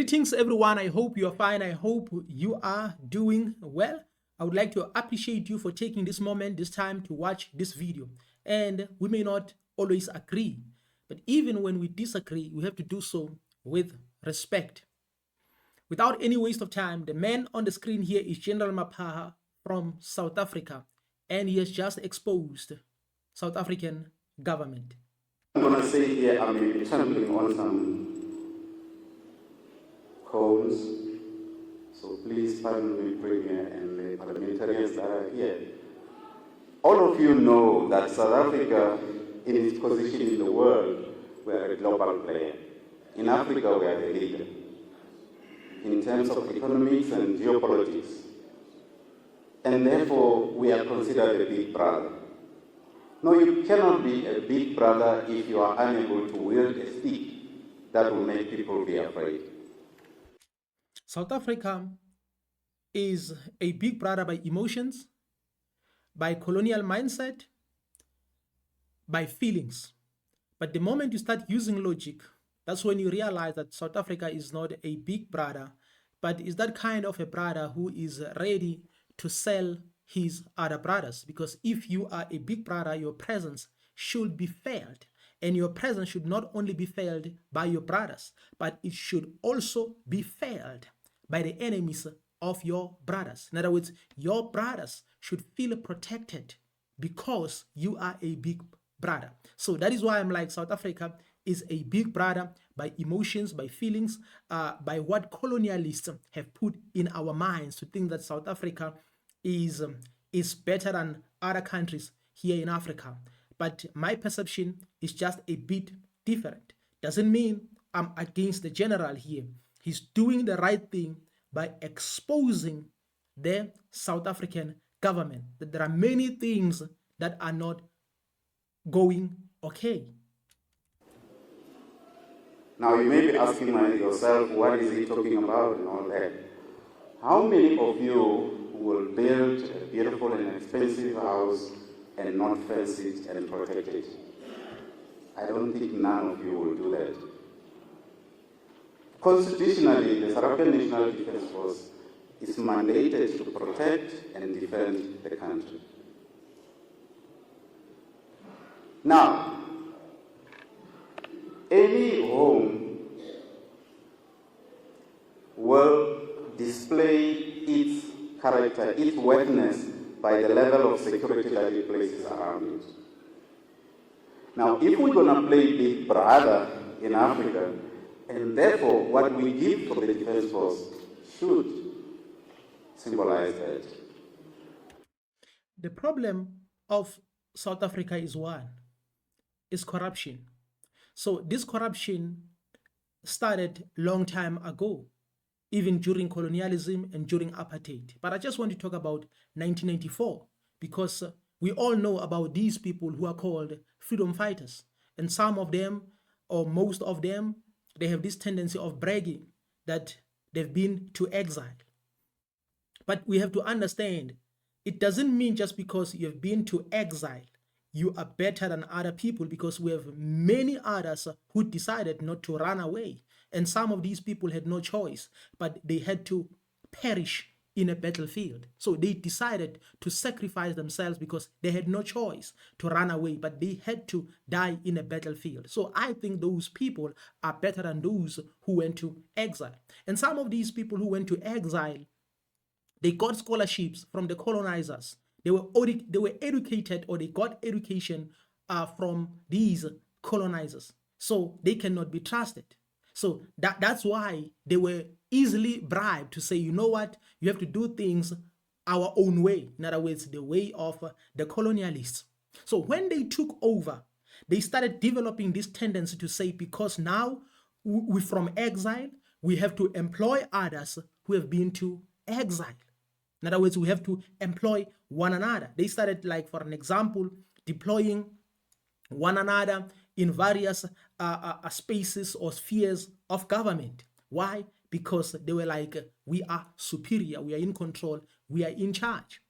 Greetings, everyone. I hope you are fine. I hope you are doing well. I would like to appreciate you for taking this moment, this time to watch this video. And we may not always agree, but even when we disagree, we have to do so with respect. Without any waste of time, the man on the screen here is General Maphaha from South Africa, and he has just exposed South African government. I'm going to say here, I may be trampling on some cones, so please pardon me, Premier, and the parliamentarians that are here. All of you know that South Africa, in its position in the world, we are a global player. In Africa, we are the leader in terms of economics and geopolitics. And therefore, we are considered a big brother. No, you cannot be a big brother if you are unable to wield a stick that will make people be afraid. South Africa is a big brother by emotions, by colonial mindset, by feelings. But the moment you start using logic, that's when you realize that South Africa is not a big brother, but is that kind of a brother who is ready to sell his other brothers. Because if you are a big brother, your presence should be felt. And your presence should not only be felt by your brothers, but it should also be felt by the enemies of your brothers. In other words, your brothers should feel protected because you are a big brother. So that is why I'm like, South Africa is a big brother by emotions, by feelings, by what colonialists have put in our minds to think that South Africa is better than other countries here in Africa. But my perception is just a bit different. Doesn't mean I'm against the general here. He's doing the right thing by exposing the South African government that there are many things that are not going okay. Now you may be asking yourself, what is he talking about and all that? How many of you will build a beautiful and expensive house and not fence it and protect it? I don't think none of you will do that. Constitutionally, the South African National Defence Force is mandated to protect and defend the country. Now, any home will display its character, its worthiness, by the level of security that it places around it. Now, if we're going to play big brother in Africa, and therefore what we give to the Defense Force should symbolize that. The problem of South Africa is one, is corruption. So this corruption started long time ago, even during colonialism and during apartheid. But I just want to talk about 1994 because we all know about these people who are called freedom fighters. And some of them, or most of them, they have this tendency of bragging that they've been to exile. But we have to understand, it doesn't mean just because you've been to exile, you are better than other people, because we have many others who decided not to run away. And some of these people had no choice, but they had to perish in a battlefield. So they decided to sacrifice themselves because they had no choice to run away, but they had to die in a battlefield. So I think those people are better than those who went to exile. And some of these people who went to exile, they got scholarships from the colonizers. They were educated, or they got education from these colonizers. So they cannot be trusted. So that's why they were easily bribed to say, you know what, you have to do things our own way. In other words, the way of the colonialists. So when they took over, they started developing this tendency to say, because now we from exile, we have to employ others who have been to exile. In other words, we have to employ one another. They started, like, for an example, deploying one another in various spaces or spheres of government. Why? Because they were like, we are superior, we are in control, we are in charge.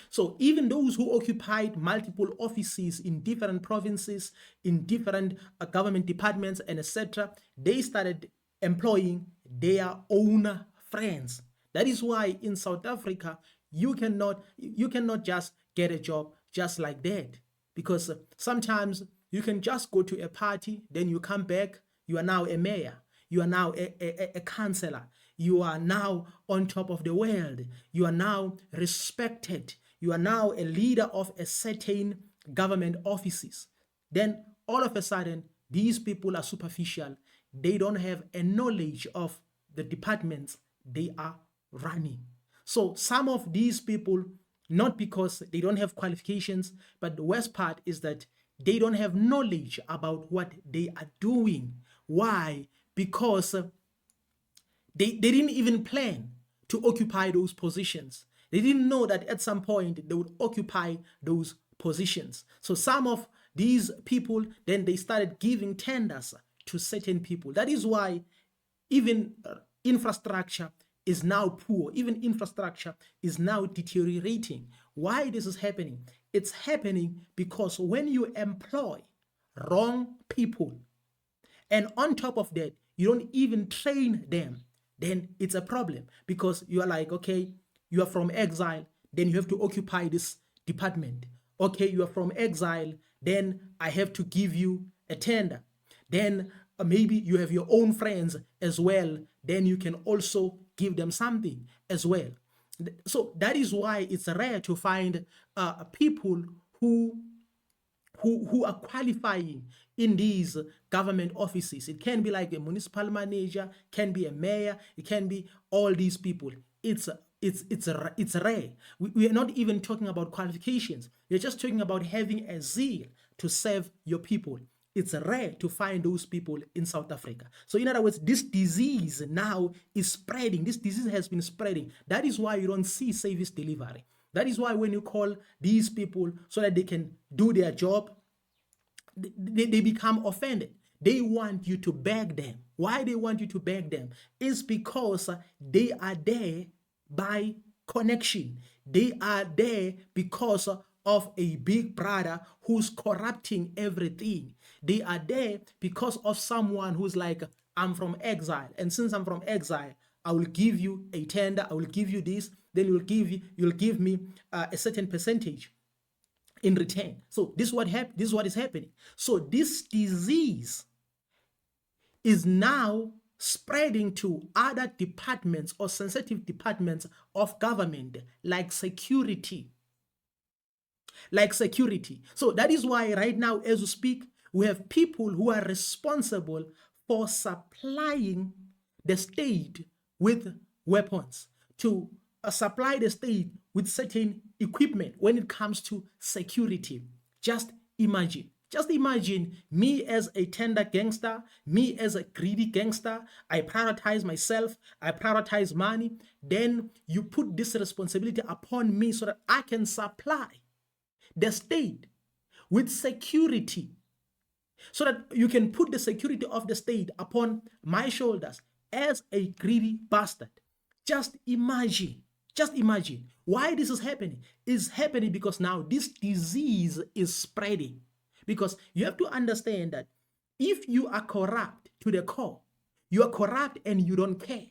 So even those who occupied multiple offices in different provinces, in different government departments, and etc., they started employing their own friends. That is why in South Africa, you cannot just get a job just like that, because sometimes you can just go to a party, then you come back, you are now a mayor, you are now a councillor, you are now on top of the world, you are now respected, you are now a leader of a certain government offices. Then all of a sudden, these people are superficial. They don't have a knowledge of the departments they are running. So some of these people, not because they don't have qualifications, but the worst part is that they don't have knowledge about what they are doing. Why? Because they didn't even plan to occupy those positions. They didn't know that at some point they would occupy those positions. So some of these people, then they started giving tenders to certain people. That is why even infrastructure is now poor. Even infrastructure is now deteriorating. Why this is happening? It's happening because when you employ wrong people, and on top of that, you don't even train them, then it's a problem, because you are like, okay, you are from exile, then you have to occupy this department. Okay, you are from exile, then I have to give you a tender. Then maybe you have your own friends as well, then you can also give them something as well. So that is why it's rare to find people who are qualifying in these government offices. It can be like a municipal manager, can be a mayor, it can be all these people. It's rare. We are not even talking about qualifications. We're just talking about having a zeal to serve your people. It's rare to find those people in South Africa. So in other words, this disease now is spreading. This disease has been spreading. That is why you don't see service delivery. That is why when you call these people so that they can do their job, they become offended. They want you to beg them. Why they want you to beg them is because they are there by connection. They are there because of a big brother who's corrupting everything. They are there because of someone who's like, I'm from exile, and since I'm from exile, I will give you a tender, I will give you this, then you'll give me a certain percentage in return. So this is what is happening. So this disease is now spreading to other departments or sensitive departments of government, like security. So that is why right now, as we speak, we have people who are responsible for supplying the state with weapons, to supply the state with certain equipment when it comes to security. Just imagine me as a tender gangster, me as a greedy gangster. I prioritize myself, I prioritize money. Then you put this responsibility upon me so that I can supply the state with security, so that you can put the security of the state upon my shoulders as a greedy bastard. Just imagine why this is happening. It's happening because now this disease is spreading. Because you have to understand that if you are corrupt to the core, you are corrupt and you don't care.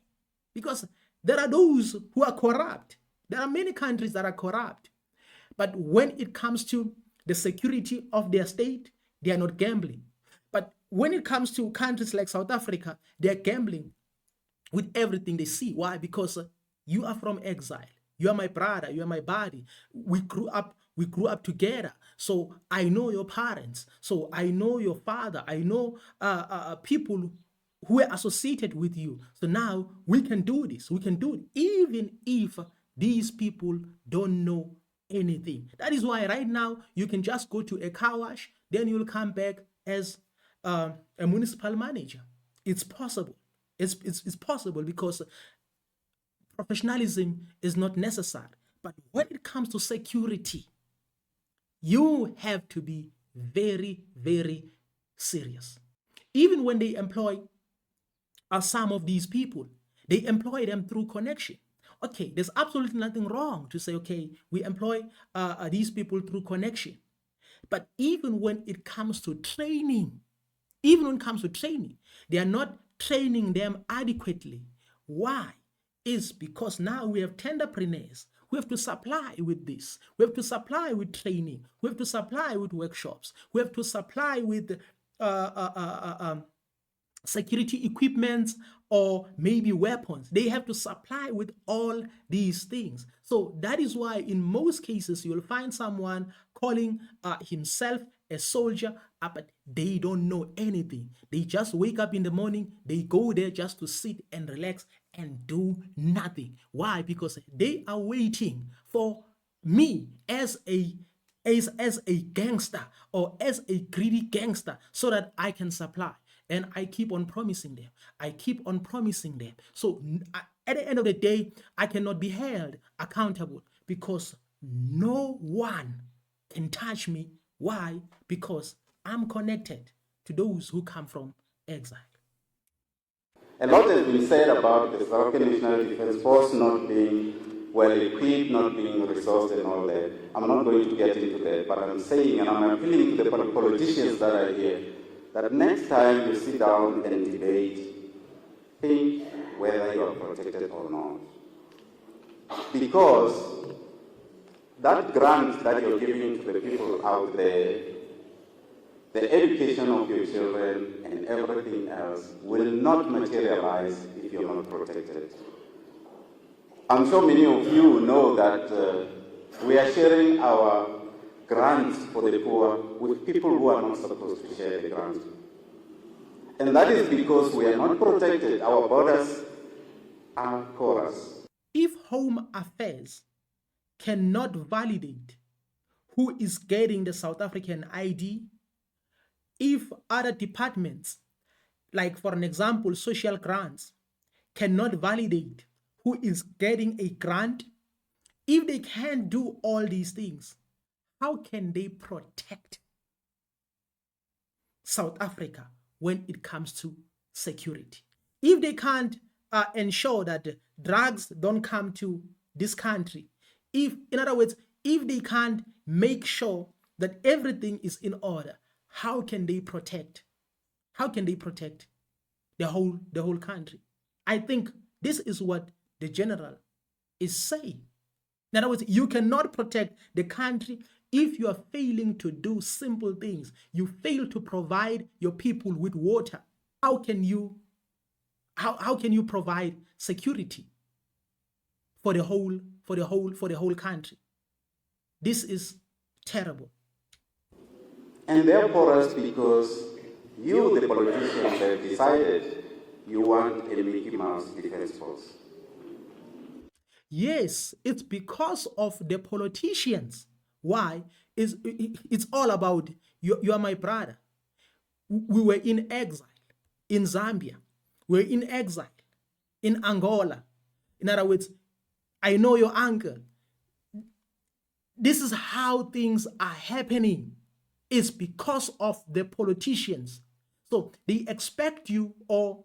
Because there are those who are corrupt. There are many countries that are corrupt. But when it comes to the security of their state, they are not gambling. But when it comes to countries like South Africa, they are gambling with everything they see. Why? Because you are from exile. You are my brother. You are my buddy. We grew up together. So I know your parents. So I know your father. I know people who are associated with you. So now we can do this. We can do it, even if these people don't know anything. That is why right now you can just go to a car wash, then you'll come back as a municipal manager. It's possible. It's possible because professionalism is not necessary. But when it comes to security, you have to be very, very serious. Even when they employ some of these people, they employ them through connection. Okay, there's absolutely nothing wrong to say, okay, we employ these people through connection. But even when it comes to training, they are not training them adequately. Why? Is because now we have tenderpreneurs. We have to supply with this. We have to supply with training. We have to supply with workshops. We have to supply with security equipment or maybe weapons. They have to supply with all these things. So that is why in most cases you'll find someone calling himself a soldier, but they don't know anything. They just wake up in the morning, they go there just to sit and relax and do nothing. Why? Because they are waiting for me as a gangster or as a greedy gangster so that I can supply. And I keep on promising them. I keep on promising them. So at the end of the day, I cannot be held accountable because no one can touch me. Why? Because I'm connected to those who come from exile. A lot has been said about the South African National Defence Force not being well equipped, not being resourced and all that. I'm not going to get into that, but I'm saying, and I'm appealing to the politicians that are here, that next time you sit down and debate, think whether you are protected or not. Because that grant that you're giving to the people out there, the education of your children and everything else will not materialize if you're not protected. I'm sure many of you know that we are sharing our grants for the poor with people who are not supposed to share the grant. And that is because we are not protected. Our borders are porous. If Home Affairs cannot validate who is getting the South African ID, if other departments, like for an example, social grants, cannot validate who is getting a grant, if they can't do all these things, how can they protect South Africa when it comes to security? If they can't ensure that drugs don't come to this country, if, in other words, if they can't make sure that everything is in order, how can they protect? How can they protect the whole country? I think this is what the general is saying. In other words, you cannot protect the country if you are failing to do simple things. You fail to provide your people with water. How can you provide security for the whole country? This is terrible. And they're porous because you, the politicians, have decided you want a Mickey Mouse Defense Force. Yes, it's because of the politicians. Why? It's all about you are my brother. We were in exile in Zambia. We're in exile in Angola. In other words, I know your uncle. This is how things are happening. It's because of the politicians. So they expect you, or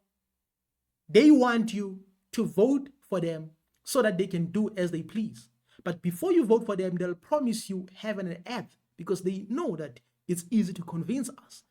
they want you to vote for them so that they can do as they please. But before you vote for them, they'll promise you heaven and earth because they know that it's easy to convince us.